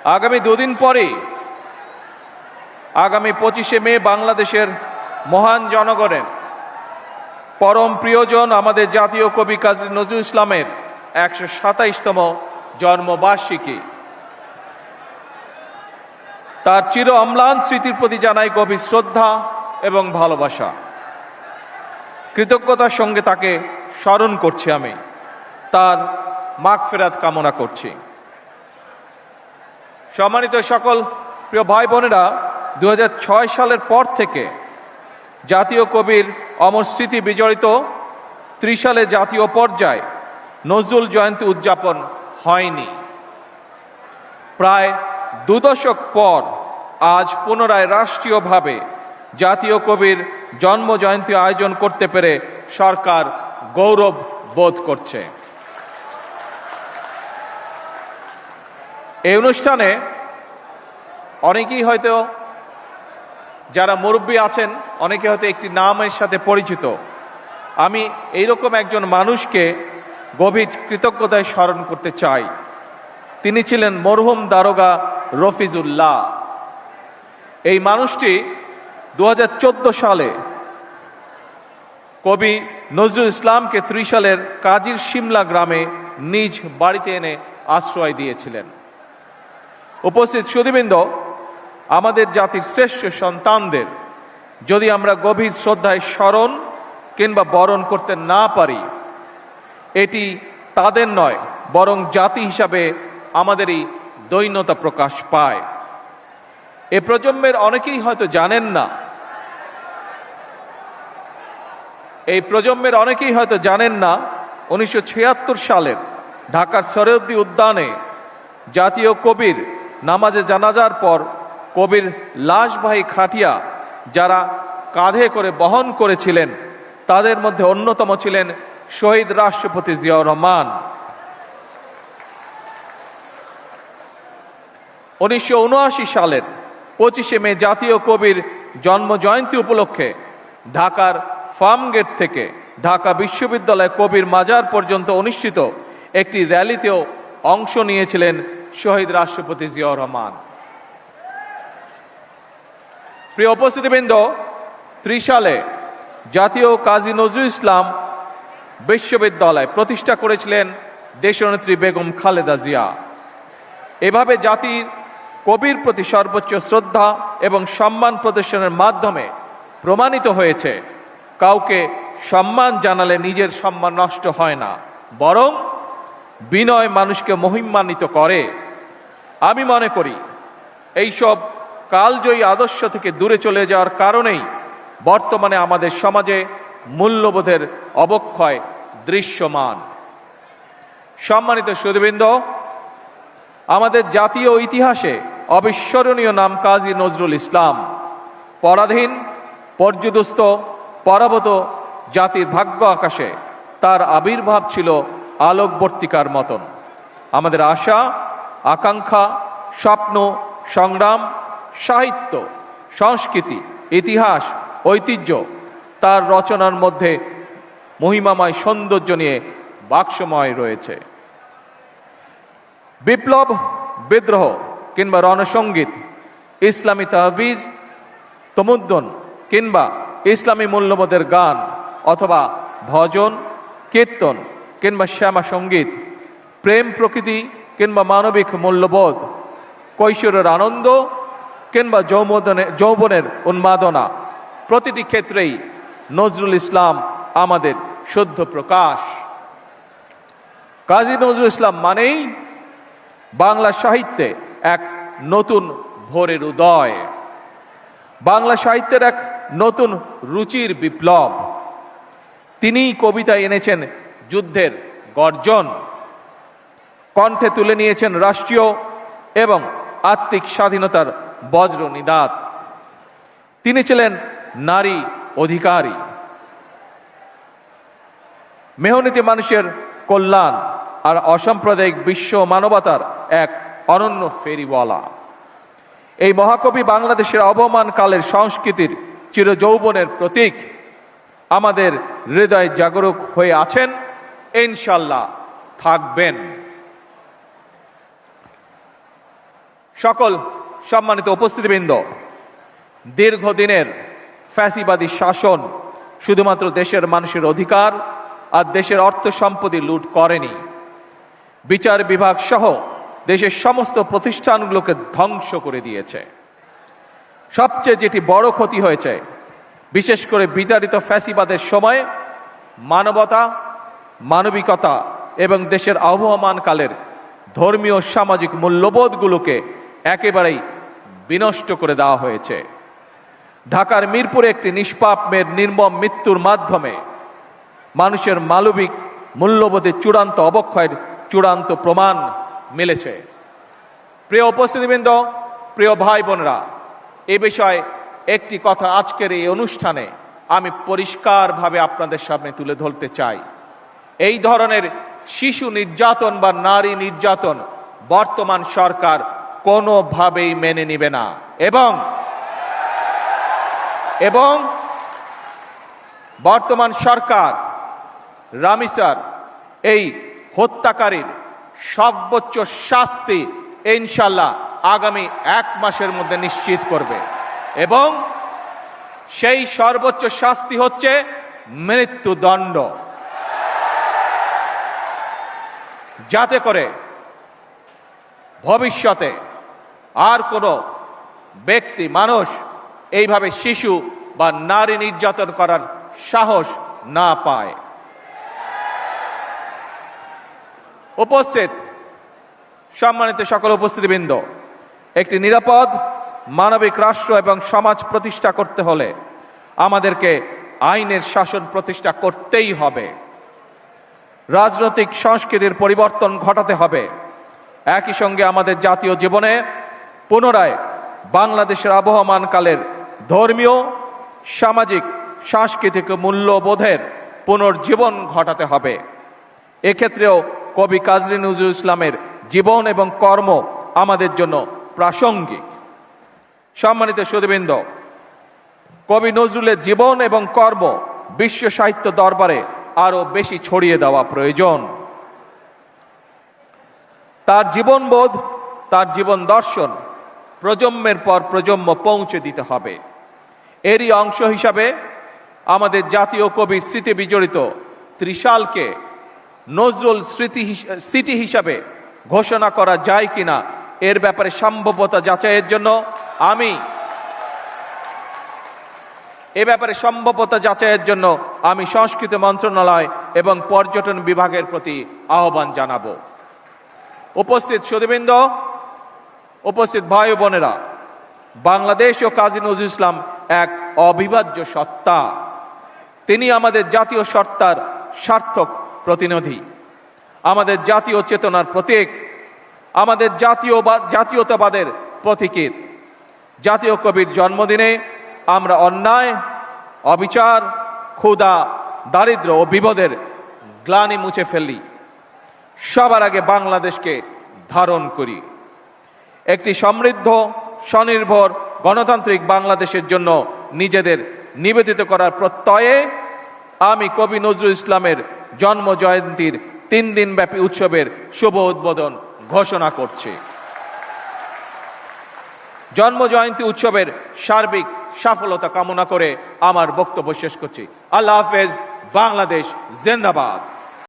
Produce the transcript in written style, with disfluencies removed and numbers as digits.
আগামী দুদিন পরে আগামী 25শে মে বাংলাদেশের মহান জনগণের পরম প্রিয়জন আমাদের জাতীয় কবি কাজী নজরুল ইসলামের 127তম জন্মবার্ষিকী। তার চির অম্লান স্মৃতির প্রতি জানাই গভীর শ্রদ্ধা এবং ভালোবাসা। কৃতজ্ঞতার সঙ্গে তাকে স্মরণ করছি, আমি তার মাগফিরাত কামনা করছি। সম্মানিত সকল প্রিয় ভাই বোনেরা, 2006 সালের পর থেকে জাতীয় কবির অমর স্মৃতি বিজড়িত ত্রিশালে জাতীয় পর্যায়ে নজরুল জয়ন্তী উদযাপন হয়নি। প্রায় 2 দশক পর আজ পুনরায় রাষ্ট্রীয়ভাবে জাতীয় কবির জন্ম জয়ন্তী আয়োজন করতে পেরে সরকার গৌরব বোধ করছে। এই অনুষ্ঠানে অনেকেই হয়তো, যারা মুরব্বী আছেন, অনেকে হয়তো একটি নামের সাথে পরিচিত। আমি এইরকম একজন মানুষকে গভীর কৃতজ্ঞতায় স্মরণ করতে চাই। তিনি ছিলেন মরহুম দারোগা রফিজুল্লাহ। এই মানুষটি 2014 সালে কবি নজরুল ইসলামকে ত্রিশালের কাজীর শিমলা গ্রামে নিজ বাড়িতে এনে আশ্রয় দিয়েছিলেন। উপস্থিত সুধীবৃন্দ, আমাদের জাতির শ্রেষ্ঠ সন্তানদের যদি আমরা গভীর শ্রদ্ধায় স্মরণ কিংবা বরণ করতে না পারি, এটি তাদের নয় বরং জাতি হিসাবে আমাদেরই দৈন্যতা প্রকাশ পায়। এ প্রজন্মের অনেকেই হয়তো জানেন না, এই প্রজন্মের অনেকেই হয়তো জানেন না 1976 সালের ঢাকার সরোয়ার্দী উদ্যানে জাতীয় কবির নামাজে জানাজার পর কবির লাশবাহী খাটিয়া যারা কাঁধে করে বহন করেছিলেন, তাদের মধ্যে অন্যতম ছিলেন শহীদ রাষ্ট্রপতি জিয়াউর রহমান। 1979 সালের 25শে মে জাতীয় কবির জন্ম জয়ন্তী উপলক্ষে ঢাকার ফার্মগেট থেকে ঢাকা বিশ্ববিদ্যালয় কবির মাজার পর্যন্ত অনুষ্ঠিত একটি র্যালিতেও অংশ নিয়েছিলেন শহীদ রাষ্ট্রপতি জিয়াউর রহমান। প্রিয় উপস্থিতিবৃন্দ, ত্রিশালে জাতীয় কাজী নজরুল ইসলাম বিশ্ববিদ্যালয় প্রতিষ্ঠা করেছিলেন দেশনেত্রী বেগম খালেদা জিয়া। এভাবে জাতির কবির প্রতি সর্বোচ্চ শ্রদ্ধা এবং সম্মান প্রদর্শনের মাধ্যমে প্রমাণিত হয়েছে, কাউকে সম্মান জানালে নিজের সম্মান নষ্ট হয় না, বরং বিনয় মানুষকে মহিমান্বিত করে। আমি মনে করি এইসব কালজয়ী আদর্শ থেকে দূরে চলে যাওয়ার কারণেই বর্তমানে আমাদের সমাজে মূল্যবোধের অবক্ষয় দৃশ্যমান। সম্মানিত সুধীবৃন্দ, আমাদের জাতীয় ইতিহাসে অবিস্মরণীয় নাম কাজী নজরুল ইসলাম। পরাধীন, পর্যুদস্ত, পরাভূত জাতির ভাগ্য আকাশে তার আবির্ভাব ছিল আলোকবর্তিকার মতন। আমাদের আশা, আকাঙ্ক্ষা, স্বপ্ন, সংগ্রাম, সাহিত্য, সংস্কৃতি, ইতিহাস, ঐতিহ্য তার রচনার মধ্যে মহিমাময় সৌন্দর্য নিয়ে বাক্সময় রয়েছে। বিপ্লব, বিদ্রোহ কিংবা রণসঙ্গীত, ইসলামী তাহবিজ, তমুদ্দন কিংবা ইসলামী মূল্যবোধের গান, অথবা ভজন, কীর্তন কিংবা শ্যামা সঙ্গীত, প্রেম প্রকৃতি কিংবা মানবিক মূল্যবোধ, কৈশোরের আনন্দ কিংবা যৌবনের উন্মাদনা, প্রতিটি ক্ষেত্রেই নজরুল ইসলাম আমাদের শুদ্ধ প্রকাশ। কাজী নজরুল ইসলাম মানেই বাংলা সাহিত্যে এক নতুন ভোরের উদয়, বাংলা সাহিত্যের এক নতুন রুচির বিপ্লব। তিনিই কবিতায় এনেছেন যুদ্ধের গর্জন, কণ্ঠে তুলে নিয়েছেন রাষ্ট্রীয় এবং আত্মিক স্বাধীনতার বজ্র নিদাত। তিনি ছিলেন নারী অধিকারী, মেহনতি মানুষের কল্যাণ আর অসাম্প্রদায়িক বিশ্ব মানবতার এক অনন্য ফেরিওয়ালা। এই মহাকবি বাংলাদেশের অবমান কালের সংস্কৃতির চিরযৌবনের প্রতীক। আমাদের হৃদয় জাগরুক হয়ে আছেন, ইনশাল্লাহ থাকবেন। সকল সম্মানিত উপস্থিতিবৃন্দ, দীর্ঘদিনের ফ্যাসিবাদী শাসন শুধুমাত্র দেশের মানুষের অধিকার আর দেশের অর্থ সম্পত্তি লুট করেনি, বিচার বিভাগ সহ দেশের সমস্ত প্রতিষ্ঠানগুলোকে ধ্বংস করে দিয়েছে। সবচেয়ে যেটি বড় ক্ষতি হয়েছে, বিশেষ করে বিতাড়িত ফ্যাসিবাদের সময় মানবতা, মানবিকতা এবং দেশের আবহমানকালের ধর্মীয় সামাজিক মূল্যবোধগুলোকে একেবারেই বিনষ্ট করে দেওয়া হয়েছে। ঢাকার মিরপুরে একটি নিষ্পাপ মেয়ের নির্মম মৃত্যুর মাধ্যমে মানুষের মানবিক মূল্যবোধের চূড়ান্ত অবক্ষয়ের চূড়ান্ত প্রমাণ মিলেছে। প্রিয় উপস্থিতিবৃন্দ, প্রিয় ভাই বোনেরা, এ বিষয়ে একটি কথা আজকের এই অনুষ্ঠানে আমি পরিষ্কারভাবে আপনাদের সামনে তুলে ধরতে চাই। এই ধরনের শিশু নির্যাতন বা নারী নির্যাতন বর্তমান সরকার কোনোভাবেই মেনে নিবে না এবং বর্তমান সরকার রামিসার এই হত্যাকারীর সর্বোচ্চ শাস্তি ইনশাল্লাহ আগামী 1 মাসের মধ্যে নিশ্চিত করবে এবং সেই সর্বোচ্চ শাস্তি হচ্ছে মৃত্যুদণ্ড, যাতে করে ভবিষ্যতে আর কোনো ব্যক্তি মানুষ এইভাবে শিশু বা নারী নির্যাতন করার সাহস না পায়। উপস্থিত সম্মানিত সকল উপস্থিতিবৃন্দ, একটি নিরাপদ মানবিক রাষ্ট্র এবং সমাজ প্রতিষ্ঠা করতে হলে আমাদেরকে আইনের শাসন প্রতিষ্ঠা করতেই হবে। রাজনৈতিক সংস্কৃতির পরিবর্তন ঘটাতে হবে। একই সঙ্গে আমাদের জাতীয় জীবনে পুনরায় বাংলাদেশের আবহমানকালের ধর্মীয়, সামাজিক, সাংস্কৃতিক মূল্যবোধের পুনর্জীবন ঘটাতে হবে। এক্ষেত্রেও কবি কাজী নজরুল ইসলামের জীবন এবং কর্ম আমাদের জন্য প্রাসঙ্গিক। সম্মানিত সুধীবৃন্দ, কবি নজরুলের জীবন এবং কর্ম বিশ্ব সাহিত্য দরবারে আরো বেশি ছড়িয়ে দেওয়া প্রয়োজন। তার জীবনবোধ, তার জীবন দর্শন প্রজন্মের পর প্রজন্ম পৌঁছে দিতে হবে। এরই অংশ হিসাবে আমাদের জাতীয় কবির স্মৃতি বিজড়িত ত্রিশালকে নজরুল সিটি হিসাবে ঘোষণা করা যায় কিনা এর ব্যাপারে সম্ভাব্যতা যাচাইয়ের জন্য আমি সংস্কৃতি মন্ত্রণালয় এবং পর্যটন বিভাগের প্রতি আহ্বান জানাবো। উপস্থিত সুধীবৃন্দ, উপস্থিত ভাই বোনেরা, বাংলাদেশ ও কাজী নজরুল ইসলাম এক অবিভাজ্য সত্তা। তিনি আমাদের জাতীয় সত্তার সার্থক প্রতিনিধি, আমাদের জাতীয় চেতনার প্রতীক, আমাদের জাতীয়তাবাদের প্রতীকীর। জাতীয় কবির জন্মদিনে আমরা অন্যায়, অবিচার, ক্ষুধা, দারিদ্র্য ও বিপদের গ্লানি মুছে ফেলি। সবার আগে বাংলাদেশকে ধারণ করি। একটি সমৃদ্ধ, স্বনির্ভর, গণতান্ত্রিক বাংলাদেশের জন্য নিজেদের নিবেদিত করার প্রত্যয়ে আমি কবি নজরুল ইসলামের জন্ম জয়ন্তীর 3 দিনব্যাপী উৎসবের শুভ উদ্বোধন ঘোষণা করছি। জন্ম জয়ন্তী উৎসবের সার্বিক সফলতা কামনা করে আমার বক্তব্য শেষ করছি। আল্লাহ হাফেজ। বাংলাদেশ জিন্দাবাদ।